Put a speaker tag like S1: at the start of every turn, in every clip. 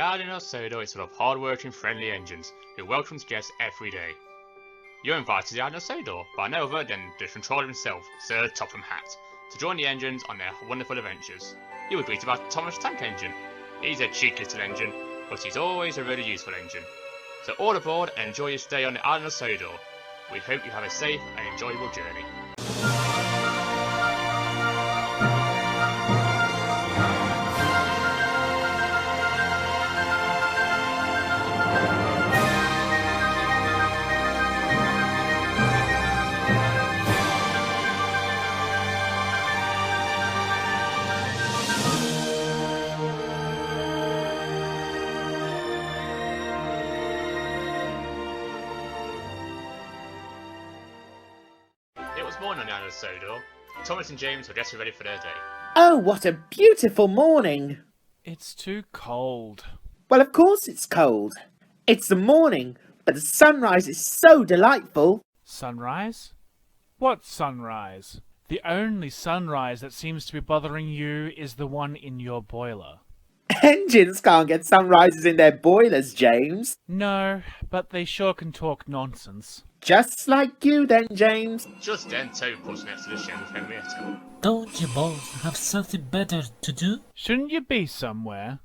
S1: island of Sodo is full of hard-working, friendly engines who welcomes guests every day. You're invited to the island of Sodor by no other than the controller himself, Sir Topham Hatt, to join the engines on their wonderful adventures. You will greet about Thomas Tank Engine. He's a cheeky little engine, but he's always a really useful engine. So all aboard and enjoy your stay on the island of Sodor. We hope you have a safe and enjoyable journey. It was morning on the island of Sodor. Thomas and James were getting ready for their day.
S2: Oh, what a beautiful morning!
S3: It's too cold.
S2: Well, of course it's cold. It's the morning, but the sunrise is so delightful.
S3: Sunrise? What sunrise? The only sunrise that seems to be bothering you is the one in your boiler.
S2: Engines can't get sunrises in their boilers, James.
S3: No, but they sure can talk nonsense.
S2: Just like you then, James.
S1: Just then, Toby pulls next to the shed with Henrietta.
S4: Don't you both have something better to do?
S3: Shouldn't you be somewhere?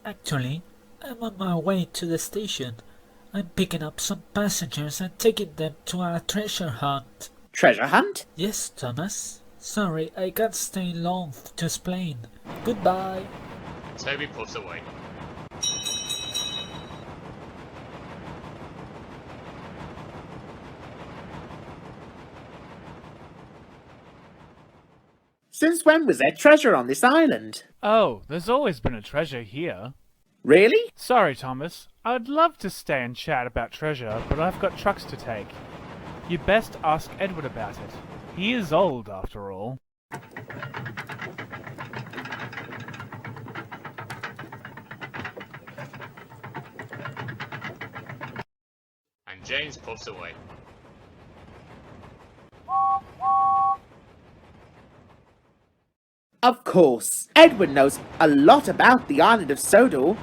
S4: Actually, I'm on my way to the station. I'm picking up some passengers and taking them to our treasure hunt.
S2: Treasure hunt?
S4: Yes, Thomas. Sorry, I can't stay long to explain. Goodbye.
S1: Toby puffs away.
S2: Since when was there treasure on this island?
S3: Oh, there's always been a treasure here.
S2: Really?
S3: Sorry, Thomas. I'd love to stay and chat about treasure, but I've got trucks to take. You'd best ask Edward about it. He is old, after all.
S1: And James puffs away.
S2: Of course. Edward knows a lot about the island of Sodor.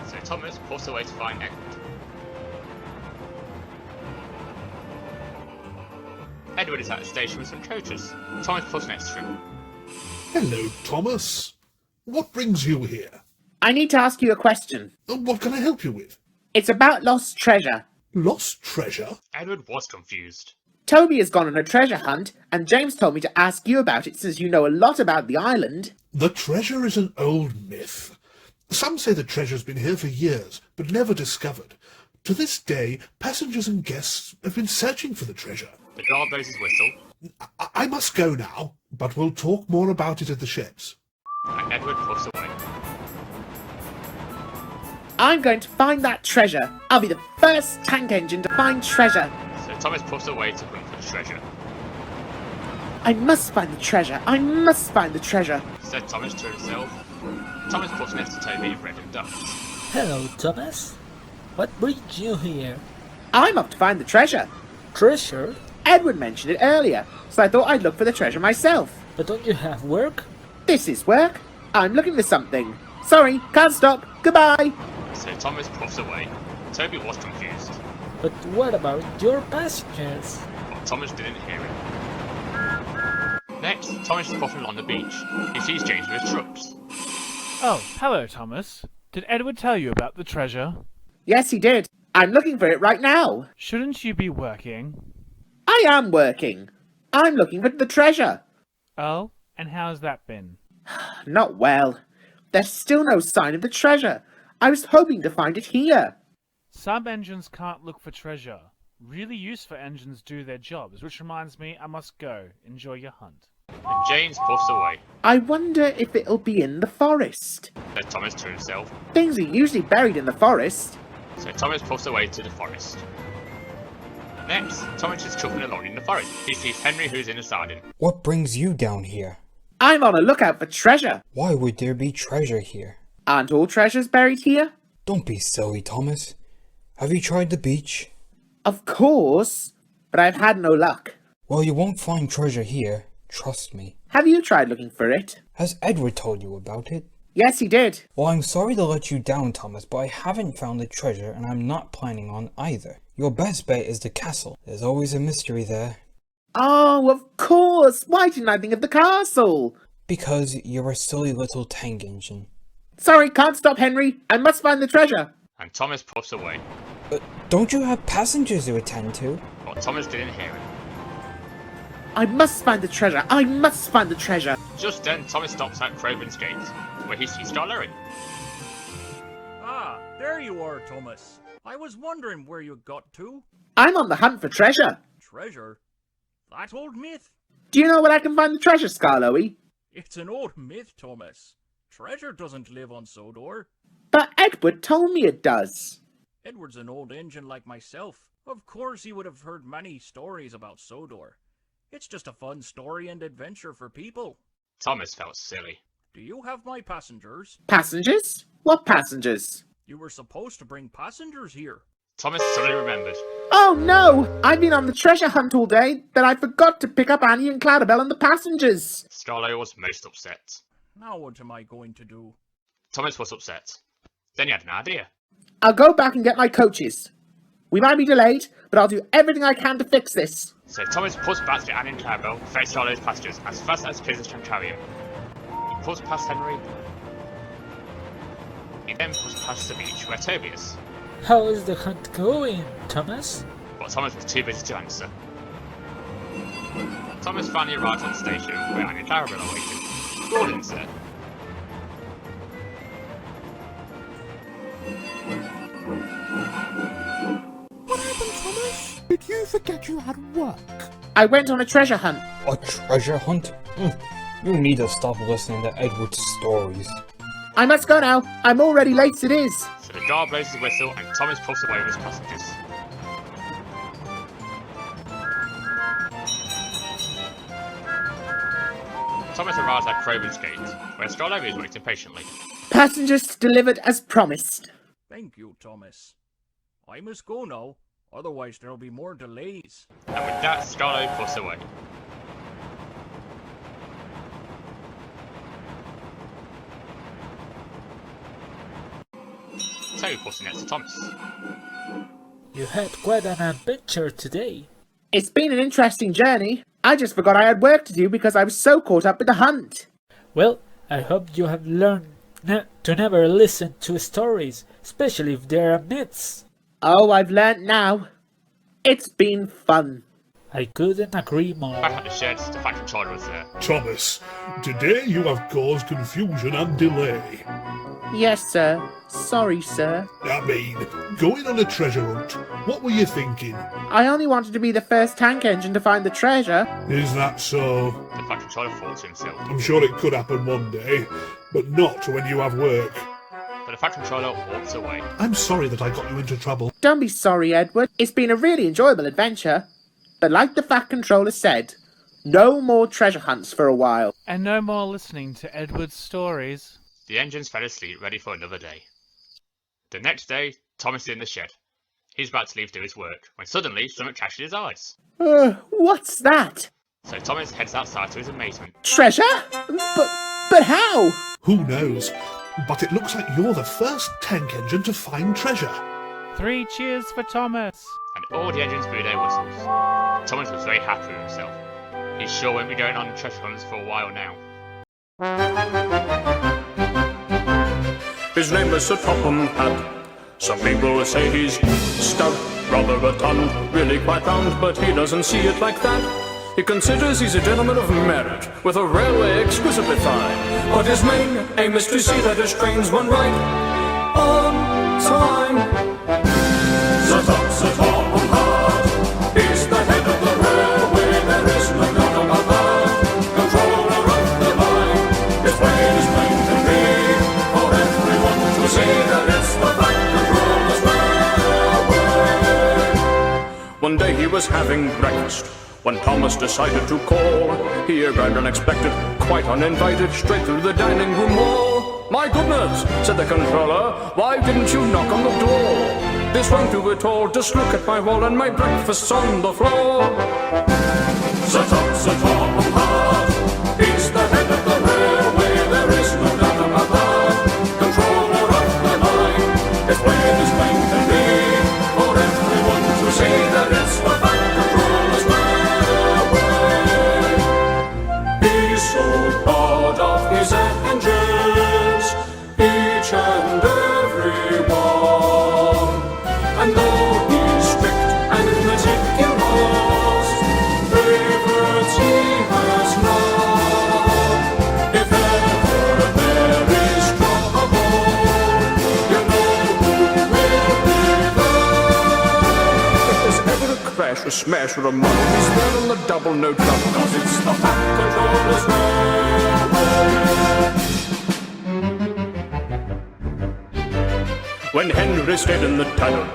S1: So Thomas puffs away to find Edward. Edward is at the station with some coaches. Thomas puffs next to him.
S5: Hello, Thomas. What brings you here?
S2: I need to ask you a question.
S5: What can I help you with?
S2: It's about lost treasure.
S5: Lost treasure?
S1: Edward was confused.
S2: Toby has gone on a treasure hunt, and James told me to ask you about it since you know a lot about the island.
S5: The treasure is an old myth. Some say the treasure's been here for years, but never discovered. To this day, passengers and guests have been searching for the treasure.
S1: The guard blows his whistle,
S5: I must go now, but we'll talk more about it at the sheds.
S1: and Edward puffs away.
S2: I'm going to find that treasure. I'll be the first tank engine to find treasure.
S1: So Thomas puffs away to hunt for the treasure.
S2: I must find the treasure. I must find the treasure.
S1: Said Thomas to himself. Thomas puffs next to Toby in red and ducks.
S4: Hello, Thomas. What brings you here?
S2: I'm off to find the treasure.
S4: Treasure?
S2: Edward mentioned it earlier, so I thought I'd look for the treasure myself.
S4: But don't you have work?
S2: This is work. I'm looking for something. Sorry, can't stop. Goodbye.
S1: So Thomas puffs away. Toby was confused,
S4: But what about your passengers?
S1: but Thomas didn't hear it. Next, Thomas is puffing along the beach. He sees James with his trucks.
S3: Oh, hello, Thomas. Did Edward tell you about the treasure?
S2: Yes, he did. I'm looking for it right now.
S3: Shouldn't you be working?
S2: I am working. I'm looking for the treasure.
S3: Oh, and how's that been?
S2: Not well. There's still no sign of the treasure. I was hoping to find it here.
S3: Some engines can't look for treasure. Really useful engines do their jobs, which reminds me, I must go. Enjoy your hunt.
S1: And James puffs away.
S2: I wonder if it'll be in the forest.
S1: Said Thomas to himself.
S2: Things are usually buried in the forest.
S1: So Thomas puffs away to the forest. Next, Thomas is chuffing along in the forest. He sees Henry, who's in the sardine.
S6: What brings you down here?
S2: I'm on a lookout for treasure.
S6: Why would there be treasure here?
S2: Aren't all treasures buried here?
S6: Don't be silly, Thomas. Have you tried the beach?
S2: Of course, but I've had no luck.
S6: Well, you won't find treasure here. Trust me.
S2: Have you tried looking for it?
S6: Has Edward told you about it?
S2: Yes, he did.
S6: Well, I'm sorry to let you down, Thomas, but I haven't found the treasure, and I'm not planning on either. Your best bet is the castle. There's always a mystery there.
S2: Oh, of course! Why didn't I think of the castle?
S6: Because you're a silly little tank engine.
S2: Sorry, can't stop, Henry. I must find the treasure.
S1: And Thomas puffs away.
S6: Don't you have passengers to attend to?
S1: But Thomas didn't hear him.
S2: I must find the treasure. I must find the treasure.
S1: Just then, Thomas stops at Craven's gate, where he sees Starlery.
S7: Ah, there you are, Thomas. I was wondering where you got to.
S2: I'm on the hunt for treasure.
S7: Treasure? That old myth?
S2: Do you know where I can find the treasure, Scarloey?
S7: It's an old myth, Thomas. Treasure doesn't live on Sodor.
S2: But Edward told me it does.
S7: Edward's an old engine like myself. Of course he would have heard many stories about Sodor. It's just a fun story and adventure for people.
S1: Thomas felt silly.
S7: Do you have my passengers?
S2: Passengers? What passengers?
S7: You were supposed to bring passengers here.
S1: Thomas suddenly remembered.
S2: Oh no! I've been on the treasure hunt all day that I forgot to pick up Annie and Clarabelle and the passengers.
S1: Starlery was most upset.
S7: Now what am I going to do?
S1: Thomas was upset. Then he had an idea.
S2: I'll go back and get my coaches. We might be delayed, but I'll do everything I can to fix this.
S1: So Thomas puts back to Annie and Clarabelle, fetched Starlery's passengers as fast as his business can carry him. He puts past Henry. He then puts past the beach where Toby is.
S4: How is the hunt going, Thomas?
S1: But Thomas was too busy to answer. Thomas finally arrives at the station where Annie and Clarabelle are waiting. Gordon's there.
S8: What happened, Thomas? Did you forget you had work?
S2: I went on a treasure hunt.
S6: A treasure hunt? You need to stop listening to Edward's stories.
S2: I must go now. I'm already late as it is.
S1: So the guard blows his whistle and Thomas puffs away with his passengers. Thomas arrives at Craven's gate, where Starlery is waiting patiently.
S2: Passengers delivered as promised.
S7: Thank you, Thomas. I must go now, otherwise there'll be more delays.
S1: And with that, Starlery puffs away. Toby puffs next to Thomas.
S4: You had quite an adventure today.
S2: It's been an interesting journey. I just forgot I had work to do because I was so caught up with the hunt.
S4: Well, I hope you have learned to never listen to stories, especially if they are myths.
S2: Oh, I've learnt now. It's been fun.
S4: I couldn't agree more.
S1: Back at the shed, the factory controller was there.
S5: Thomas, today you have caused confusion and delay.
S2: Yes, sir. Sorry, sir.
S5: I mean, going on a treasure hunt, what were you thinking?
S2: I only wanted to be the first tank engine to find the treasure.
S5: Is that so?
S1: The factory controller thought to himself.
S5: I'm sure it could happen one day, but not when you have work.
S1: But the factory controller walks away.
S5: I'm sorry that I got you into trouble.
S2: Don't be sorry, Edward. It's been a really enjoyable adventure. But like the Fat Controller said, no more treasure hunts for a while.
S3: And no more listening to Edward's stories.
S1: The engines fell asleep, ready for another day. The next day, Thomas is in the shed. He's about to leave to do his work, when suddenly something catches his eyes.
S2: What's that?
S1: So Thomas heads outside to his amazement.
S2: Treasure? But how?
S5: Who knows? But it looks like you're the first tank engine to find treasure.
S3: 3 cheers for Thomas.
S1: And all the engines blew their whistles. Thomas was very happy with himself. He sure won't be going on treasure hunts for a while now.
S9: His name is Sir Topham Hatt. Some people say he's stout, rather rotund, really quite round, but he doesn't see it like that. He considers he's a gentleman of merit, with a railway exquisitely fine. But his main aim is to see that his trains run right on time. Sir Topham Hatt, he's the head of the railway, there is no doubt about that. Controller of the line, his way is plain to be, for everyone to see that it's the Fat Controller's railway. One day he was having breakfast, when Thomas decided to call. He arrived unexpected, quite uninvited, straight through the dining room wall. My goodness, said the controller, why didn't you knock on the door? This won't do at all. Just look at my wall and my breakfast's on the floor. Sir Tom Hart, he's the head of the railway, there is no doubt about that. Controller of the line, it's plain as plain can be, for everyone to see that it's the fat controller's railway. He's so proud of his engines, each and every one, and though he's strict and meticulous, favorites he has none. If ever there is trouble, you know who will be there. If there's ever a crash, a smash, or a muddle, he's there on the double, no trouble, 'cause it's the Fat Controller's railway. When Henry stayed in the tunnel,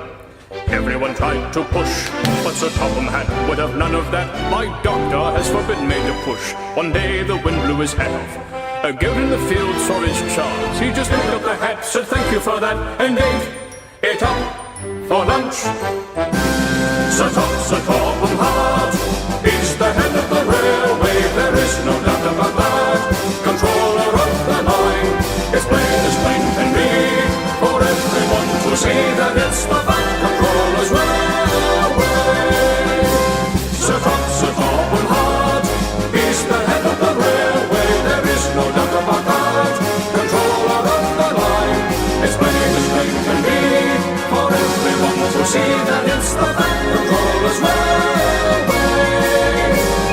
S9: everyone tried to push, but Sir Topham Hatt would have none of that. My doctor has forbidden me to push. One day the wind blew his hat off. A goat in the field saw his chance. He just picked up the hat, said thank you for that, and gave it up for lunch. Sir Topham Hatt, he's the head of the railway, there is no doubt about that. Controller of the line, it's plain as plain can be, for everyone to see that it's the Fat Controller's railway. Sir Topham Hart, he's the head of the railway, there is no doubt about that. Controller of the line, it's plain as plain can be, for everyone to see that it's the Fat Controller's railway.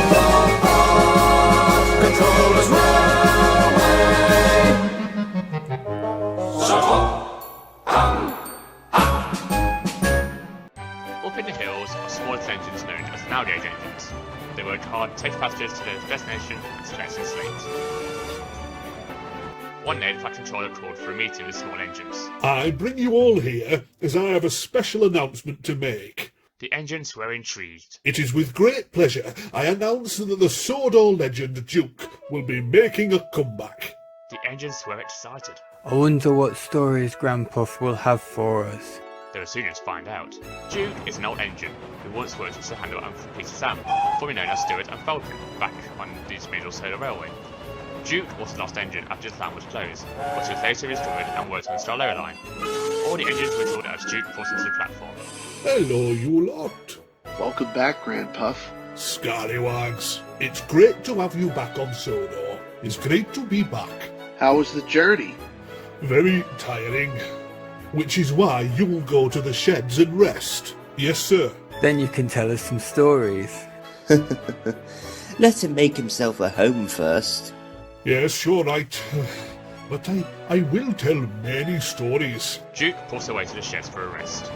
S9: The Fat Controller's railway. Sir
S1: Up in the hills are small engines known as navigate engines. They work hard to take passengers to their destination and strengthen slates. One day the Fat Controller called for a meeting with small engines.
S5: I bring you all here as I have a special announcement to make.
S1: The engines were intrigued.
S5: It is with great pleasure I announce that the Sodor legend Duke will be making a comeback.
S1: The engines were excited.
S10: I wonder what stories Grandpuff will have for us.
S1: They will soon find out. Duke is an old engine who once worked with Sir Handel and Peter Sam, formerly known as Stuart and Falcon, back on the Major Solar Railway. Duke was the last engine after his line was closed, but was later restored and worked on the Star Lower line. All the engines were stored as Duke crossed into the platform.
S5: Hello, you lot.
S11: Welcome back, Grandpuff.
S5: Scallywags, it's great to have you back on Sodor. It's great to be back.
S11: How was the journey?
S5: Very tiring. Which is why you'll go to the sheds and rest. Yes, sir.
S10: Then you can tell us some stories.
S12: Let him make himself a home first.
S5: Yes, you're right. But I will tell many stories.
S1: Duke pulls away to the sheds for a rest.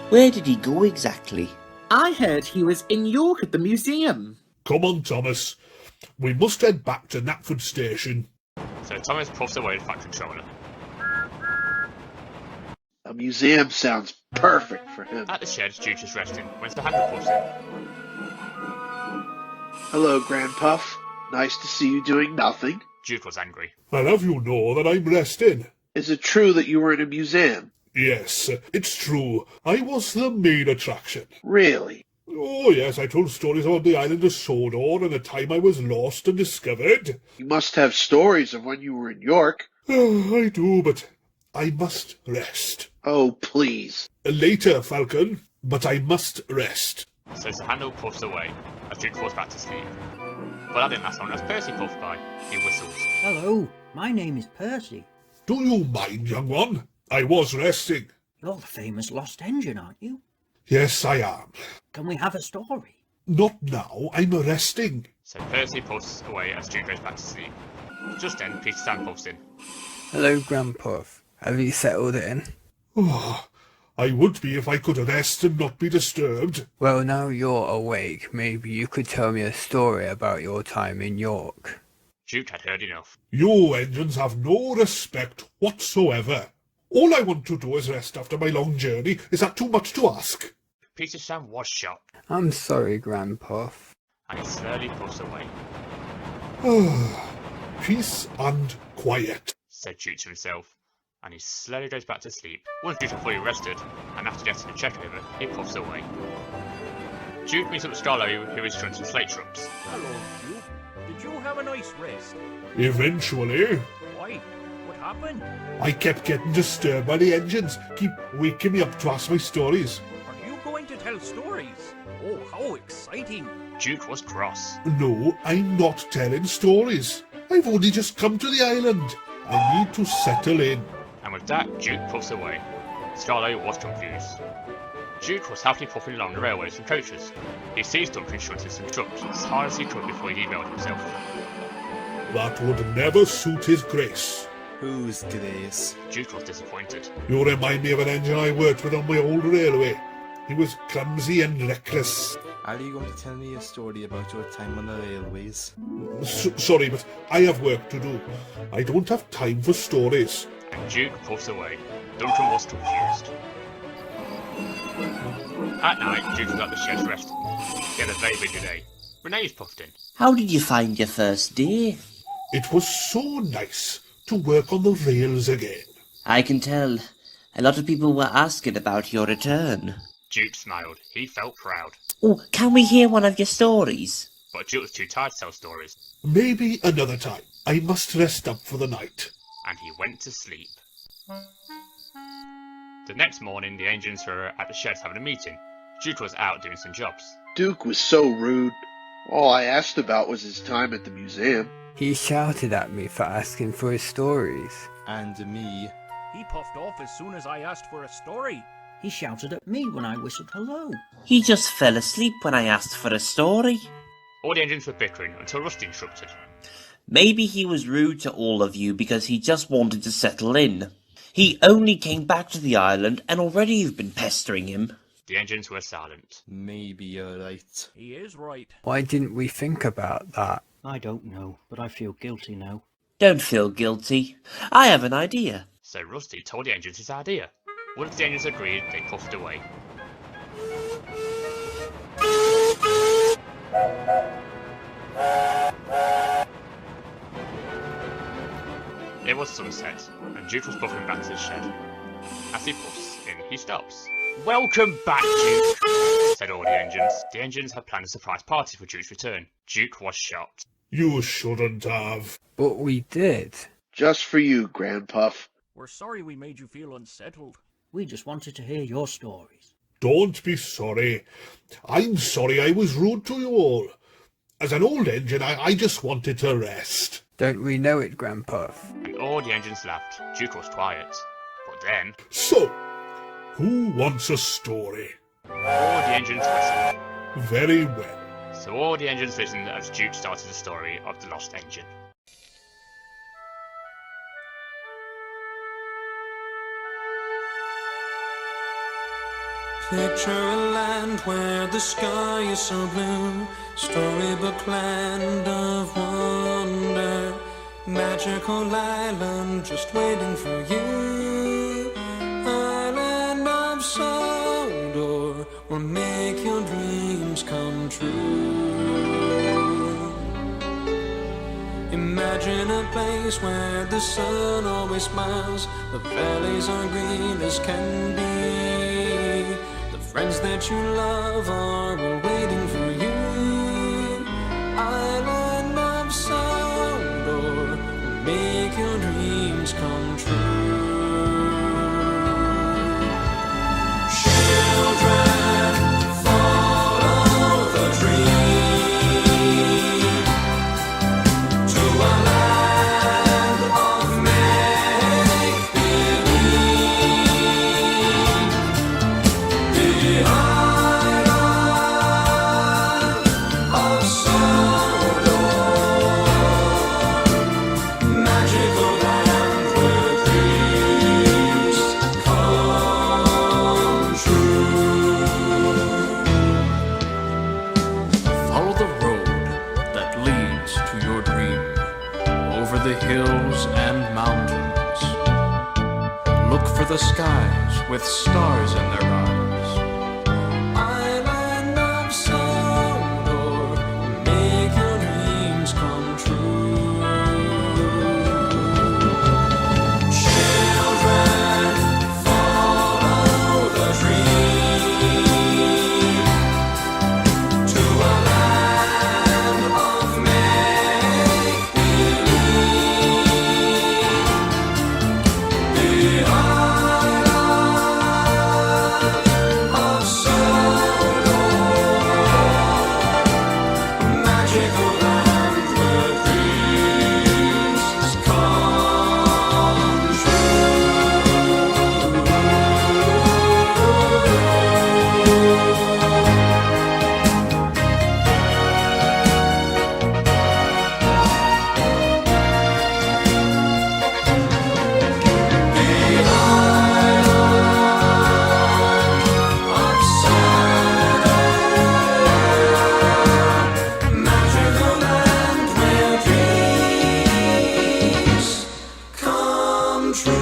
S12: Where did he go exactly?
S2: I heard he was in York at the museum.
S5: Come on, Thomas. We must head back to Knapford Station.
S1: So Thomas puffs away the Fat Controller.
S11: A museum sounds perfect for him.
S1: At the shed, Duke is resting when Sir Handel puffs in.
S11: Hello, Grandpuff. Nice to see you doing nothing.
S1: Duke was angry.
S5: I'll have you know that I'm resting.
S11: Is it true that you were in a museum?
S5: Yes, it's true. I was the main attraction.
S11: Really?
S5: Oh, yes, I told stories about the island of Sodor and the time I was lost and discovered.
S11: You must have stories of when you were in York.
S5: Oh, I do, but I must rest.
S11: Oh, please.
S5: Later, Falcon, but I must rest.
S1: So Sir Handel puffs away as Duke falls back to sleep. But that didn't last long as Percy puffs by. He whistles.
S13: Hello, my name is Percy.
S5: Do you mind, young one? I was resting.
S13: You're the famous lost engine, aren't you?
S5: Yes, I am.
S13: Can we have a story?
S5: Not now, I'm resting.
S1: So Percy puffs away as Duke goes back to sleep. Just then, Peter Sam puffs in.
S10: Hello, Grandpuff. Have you settled in?
S5: Oh, I would be if I could rest and not be disturbed.
S10: Well, now you're awake, maybe you could tell me a story about your time in York.
S1: Duke had heard enough.
S5: You engines have no respect whatsoever. All I want to do is rest after my long journey. Is that too much to ask?
S1: Peter Sam was shocked.
S10: I'm sorry, Grandpuff.
S1: And he slowly puffs away.
S5: Peace and quiet,
S1: said Duke to himself. and he slowly goes back to sleep. Once Duke is fully rested, and after getting a check over, he puffs away. Duke meets up with Scarlo, who is shunting slate trucks.
S7: Hello, Duke. Did you have a nice rest?
S5: Eventually,
S7: Why? What happened?
S5: I kept getting disturbed by the engines. Keep waking me up to ask my stories.
S7: Are you going to tell stories? Oh, how exciting!
S1: Duke was cross.
S5: No, I'm not telling stories. I've only just come to the island. I need to settle in.
S1: And with that, Duke puffs away. Scarlo was confused. Duke was happily puffing along the railways from coaches. He sees Duncan shunting some trucks as hard as he could before he derailed himself.
S5: That would never suit his grace.
S14: Whose grace?
S1: Duke was disappointed.
S5: You remind me of an engine I worked with on my old railway. He was clumsy and reckless.
S14: Are you going to tell me a story about your time on the railways?
S5: Sorry, but I have work to do. I don't have time for stories.
S1: And Duke puffs away. Duncan was confused. At night, Duke was at the shed resting. He had a very busy day. Renee's puffed in.
S12: How did you find your first day?
S5: It was so nice to work on the rails again.
S12: I can tell. A lot of people were asking about your return.
S1: Duke smiled. He felt proud.
S12: Oh, can we hear one of your stories?
S1: But Duke was too tired to tell stories.
S5: Maybe another time. I must rest up for the night.
S1: And he went to sleep. The next morning, the engines were at the sheds having a meeting. Duke was out doing some jobs.
S11: Duke was so rude. All I asked about was his time at the museum.
S10: He shouted at me for asking for his stories.
S14: And me.
S7: He puffed off as soon as I asked for a story.
S13: He shouted at me when I whistled hello.
S12: He just fell asleep when I asked for a story.
S1: All the engines were bickering until Rusty interrupted.
S12: Maybe he was rude to all of you because he just wanted to settle in. He only came back to the island and already you've been pestering him.
S1: The engines were silent.
S14: Maybe you're right.
S7: He is right.
S10: Why didn't we think about that?
S13: I don't know, but I feel guilty now.
S12: Don't feel guilty. I have an idea.
S1: So Rusty told the engines his idea. Once the engines agreed, they puffed away. It was sunset, and Duke was puffing back to his shed. As he puffs in, he stops. Welcome back, Duke, said all the engines. The engines had planned a surprise party for Duke's return. Duke was shocked.
S5: You shouldn't have.
S10: But we did.
S11: Just for you, Grandpuff.
S7: We're sorry we made you feel unsettled.
S13: We just wanted to hear your stories.
S5: Don't be sorry. I'm sorry I was rude to you all. As an old engine, I just wanted to rest.
S10: Don't we know it, Grandpa?
S1: And all the engines laughed. Duke was quiet. But then...
S5: So, who wants a story?
S1: All the engines whistled.
S5: Very well.
S1: So all the engines listened as Duke started the story of the lost engine.
S15: Picture a land where the sky is so blue, storybook land of wonder, magical island just waiting for you. Island of Sodor will make your dreams come true. Imagine a place where the sun always smiles, the valleys are green as can be. Friends that you love are all waiting for you. Island of Sodor, make your dreams come true. Children, follow the dream to a land of make-believe. The island of Sodor, magical land where dreams come true.
S9: Follow the road that leads to your dream, over the hills and mountains. Look for the skies with stars in their eyes.
S15: Island of Sodor, make your dreams come true. Children, true.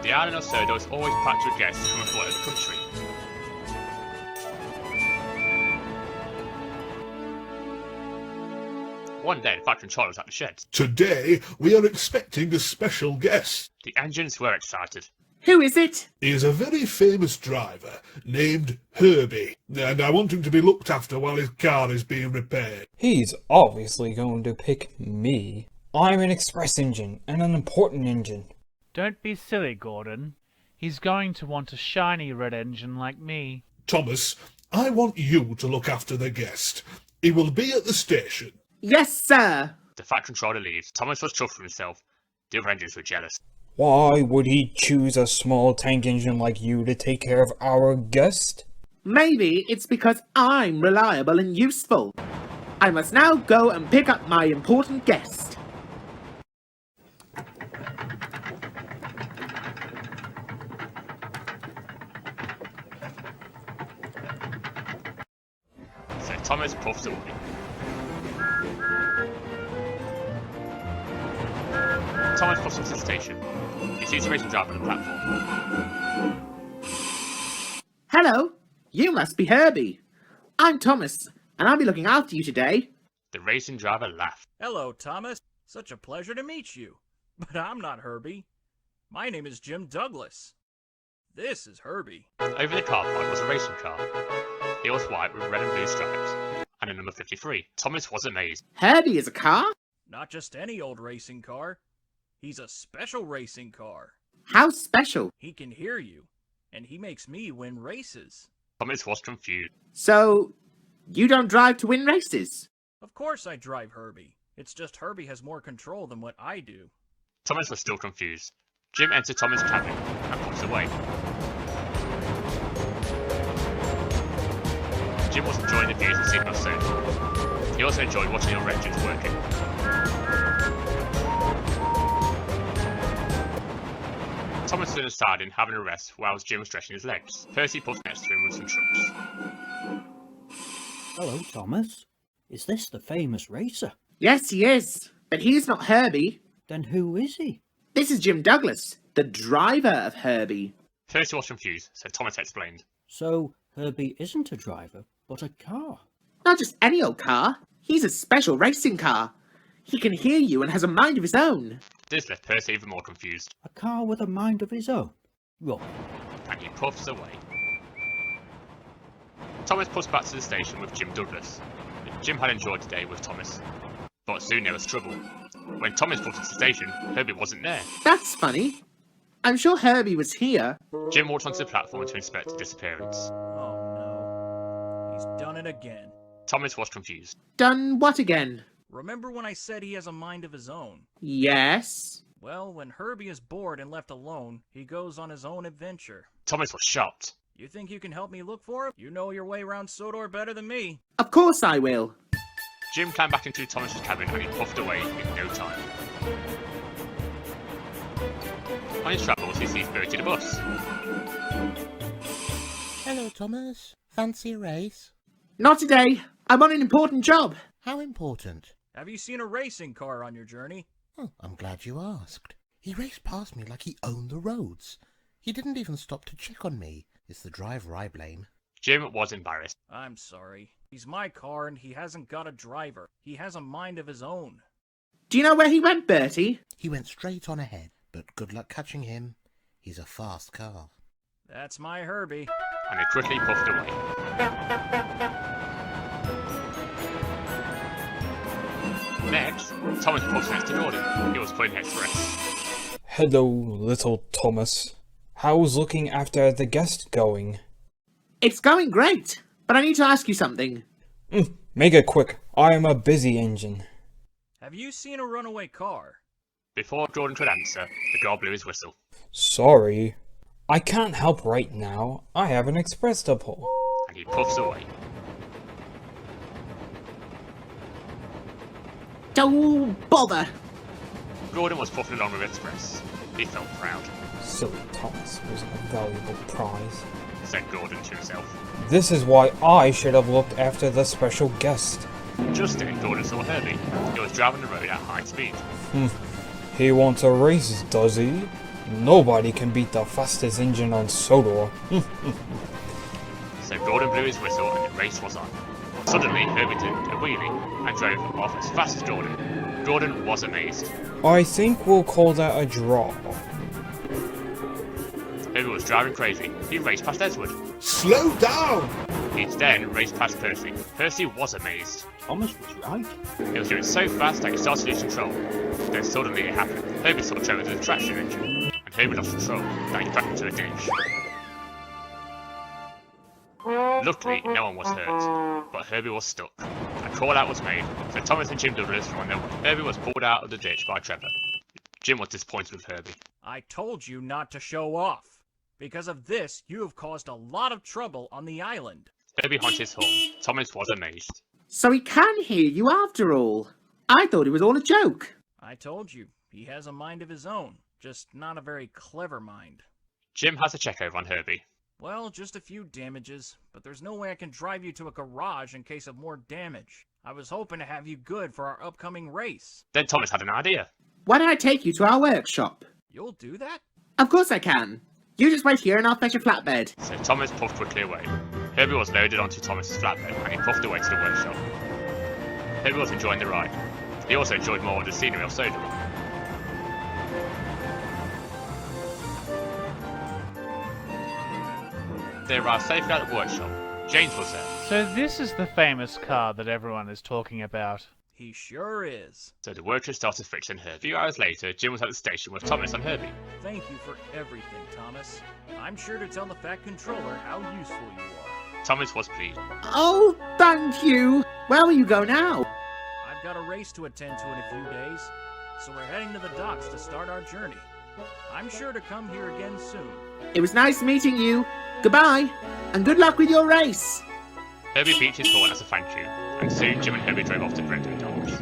S1: The island of Sodor is always packed with guests from all over the country. One day, the factory controller was at the sheds.
S5: Today, we are expecting a special guest.
S1: The engines were excited.
S2: Who is it?
S5: He is a very famous driver named Herbie, and I want him to be looked after while his car is being repaired.
S6: He's obviously going to pick me. I'm an express engine, and an important engine.
S3: Don't be silly, Gordon. He's going to want a shiny red engine like me.
S5: Thomas, I want you to look after the guest. He will be at the station.
S2: Yes, sir.
S1: The factory controller leaves. Thomas was chuffed with himself. The other engines were jealous.
S6: Why would he choose a small tank engine like you to take care of our guest?
S2: Maybe it's because I'm reliable and useful. I must now go and pick up my important guest.
S1: So Thomas puffs away. Thomas puffs into the station. He sees a racing driver on the platform.
S2: Hello, you must be Herbie. I'm Thomas, and I'll be looking after you today.
S1: The racing driver laughed.
S7: Hello, Thomas. Such a pleasure to meet you. But I'm not Herbie. My name is Jim Douglas. This is Herbie.
S1: Over the car park was a racing car. It was white with red and blue stripes, and a number 53. Thomas was amazed.
S2: Herbie is a car?
S7: Not just any old racing car. He's a special racing car.
S2: How special?
S7: He can hear you, and he makes me win races.
S1: Thomas was confused.
S2: So, you don't drive to win races?
S7: Of course I drive Herbie. It's just Herbie has more control than what I do.
S1: Thomas was still confused. Jim entered Thomas' cabin and puffs away. Jim was enjoying the views and seeing us soon. He also enjoyed watching the other engines working. Thomas stood aside in having a rest whilst Jim was stretching his legs. Percy puffed next to him with some trucks.
S13: Hello, Thomas. Is this the famous racer?
S2: Yes, he is. But he's not Herbie.
S13: Then who is he?
S2: This is Jim Douglas, the driver of Herbie.
S1: Percy was confused, so Thomas explained.
S13: So, Herbie isn't a driver, but a car?
S2: Not just any old car. He's a special racing car. He can hear you and has a mind of his own.
S1: This left Percy even more confused.
S13: A car with a mind of his own? Right.
S1: And he puffs away. Thomas puffs back to the station with Jim Douglas. Jim had enjoyed the day with Thomas. But soon there was trouble. When Thomas puffed into the station, Herbie wasn't there.
S2: That's funny. I'm sure Herbie was here.
S1: Jim walked onto the platform to inspect the disappearance.
S7: Oh no. He's done it again.
S1: Thomas was confused.
S2: Done what again?
S7: Remember when I said he has a mind of his own?
S2: Yes.
S7: Well, when Herbie is bored and left alone, he goes on his own adventure.
S1: Thomas was shocked.
S7: You think you can help me look for him? You know your way around Sodor better than me.
S2: Of course I will.
S1: Jim climbed back into Thomas's cabin and he puffed away in no time. On his travels, he sees Bertie the bus.
S8: Hello, Thomas. Fancy a race?
S2: Not today. I'm on an important job.
S8: How important?
S7: Have you seen a racing car on your journey?
S8: Oh, I'm glad you asked. He raced past me like he owned the roads. He didn't even stop to check on me. It's the driver I blame.
S1: Jim was embarrassed.
S7: I'm sorry. He's my car and he hasn't got a driver. He has a mind of his own.
S2: Do you know where he went, Bertie?
S8: He went straight on ahead, but good luck catching him. He's a fast car.
S7: That's my Herbie.
S1: And he quickly puffed away. Next, Thomas puffs next to Gordon. He was putting express.
S6: Hello, little Thomas. How's looking after the guest going?
S2: It's going great, but I need to ask you something.
S6: Make it quick. I am a busy engine.
S7: Have you seen a runaway car?
S1: Before Gordon could answer, the guard blew his whistle.
S6: Sorry. I can't help right now. I have an express to pull.
S1: And he puffs away.
S2: Don't bother.
S1: Gordon was puffing along with Express. He felt proud.
S6: Silly Thomas wasn't a valuable prize,
S1: said Gordon to himself.
S6: This is why I should have looked after the special guest.
S1: Just then, Gordon saw Herbie. He was driving the road at high speed.
S6: He wants a race, does he? Nobody can beat the fastest engine on Sodor.
S1: So Gordon blew his whistle and the race was on. Suddenly, Herbie did a wheelie and drove off as fast as Gordon. Gordon was amazed.
S6: I think we'll call that a draw.
S1: Herbie was driving crazy. He raced past Edward.
S5: Slow down!
S1: He then raced past Percy. Percy was amazed.
S13: Thomas was right.
S1: He was doing so fast that he started to lose control. Then suddenly it happened. Herbie saw Trevor with the traction engine, and Herbie lost control, that he crashed into a ditch. Luckily, no one was hurt, but Herbie was stuck. A call out was made, so Thomas and Jim Douglas from the Herbie was pulled out of the ditch by Trevor. Jim was disappointed with Herbie.
S7: I told you not to show off. Because of this, you have caused a lot of trouble on the island.
S1: Herbie honked his horn. Thomas was amazed.
S2: So he can hear you after all. I thought it was all a joke.
S7: I told you, he has a mind of his own, just not a very clever mind.
S1: Jim has a check over on Herbie.
S7: Well, just a few damages, but there's no way I can drive you to a garage in case of more damage. I was hoping to have you good for our upcoming race.
S1: Then Thomas had an idea.
S2: Why don't I take you to our workshop?
S7: You'll do that?
S2: Of course I can. You just wait here and I'll fetch a flatbed.
S1: So Thomas puffed quickly away. Herbie was loaded onto Thomas's flatbed and he puffed away to the workshop. Herbie was enjoying the ride. He also enjoyed more of the scenery of Sodor. They arrived safely at the workshop. James was there.
S3: So this is the famous car that everyone is talking about.
S7: He sure is.
S1: So the workers started fixing Herbie. A few hours later, Jim was at the station with Thomas and Herbie.
S7: Thank you for everything, Thomas. I'm sure to tell the Fat Controller how useful you are.
S1: Thomas was pleased.
S2: Oh, thank you. Where will you go now?
S7: I've got a race to attend to in a few days, so we're heading to the docks to start our journey. I'm sure to come here again soon.
S2: It was nice meeting you. Goodbye, and good luck with your race.
S1: Herbie beat his horn as a thank you, and soon Jim and Herbie drove off to Brentwood Docks.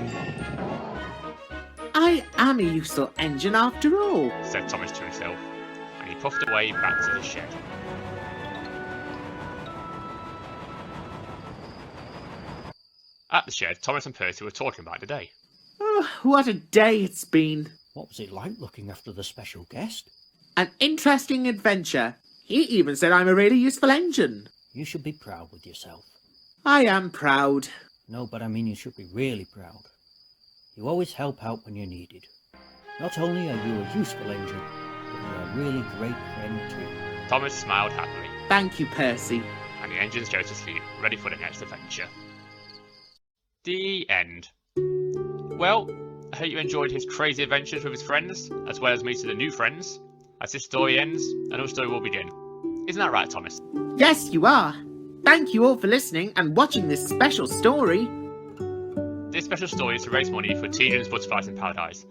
S2: I am a useful engine after all,
S1: said Thomas to himself, and he puffed away back to the shed. At the shed, Thomas and Percy were talking about the day.
S2: Oh, what a day it's been.
S13: What was it like looking after the special guest?
S2: An interesting adventure. He even said I'm a really useful engine.
S13: You should be proud with yourself.
S2: I am proud.
S13: No, but I mean you should be really proud. You always help out when you're needed. Not only are you a useful engine, but you're a really great friend too.
S1: Thomas smiled happily.
S2: Thank you, Percy.
S1: And the engines go to sleep, ready for the next adventure. The end. Well, I hope you enjoyed his crazy adventures with his friends, as well as meeting the new friends. As this story ends, another story will begin. Isn't that right, Thomas?
S2: Yes, you are. Thank you all for listening and watching this special story.
S1: This special story is to raise money for Teenagers Butterflies in Paradise.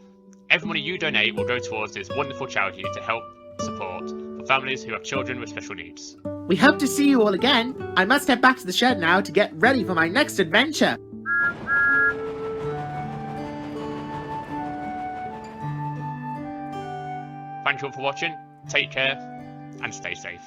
S1: Every money you donate will go towards this wonderful charity to help support for families who have children with special needs.
S2: We hope to see you all again. I must head back to the shed now to get ready for my next adventure.
S1: Thank you all for watching, take care, and stay safe.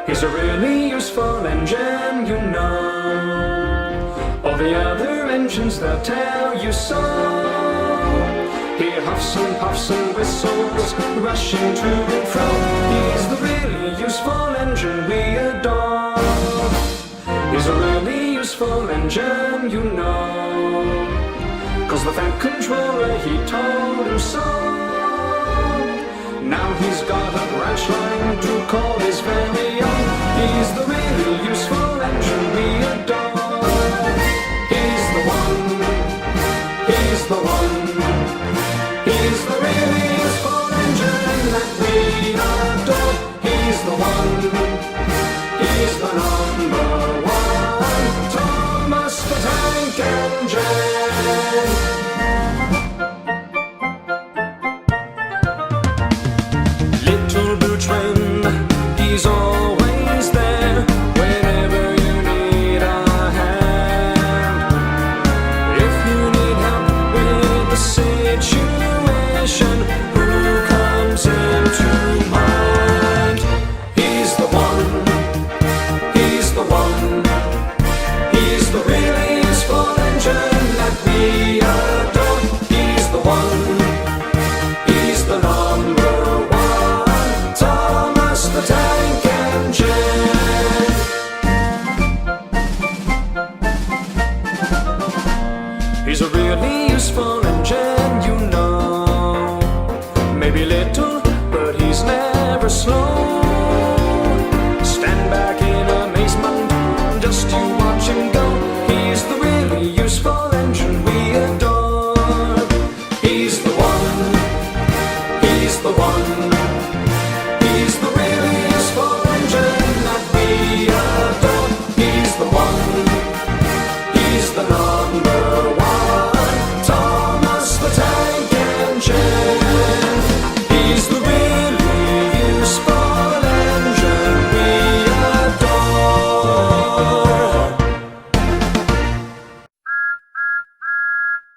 S9: He's a really useful engine, you know. All the other engines, they'll tell you so. He huffs and puffs and whistles, rushing to and fro. He's the really useful engine we adore. He's a really useful engine, you know. 'Cause the Fat Controller, he told him so. Now he's got a branch line to call his very own. He's the really useful engine we adore. He's the one. He's the one. He's the really useful engine that we adore. He's the one. He's the number one. Thomas the Tank Engine. Little Blue Train, he's always there.
S15: little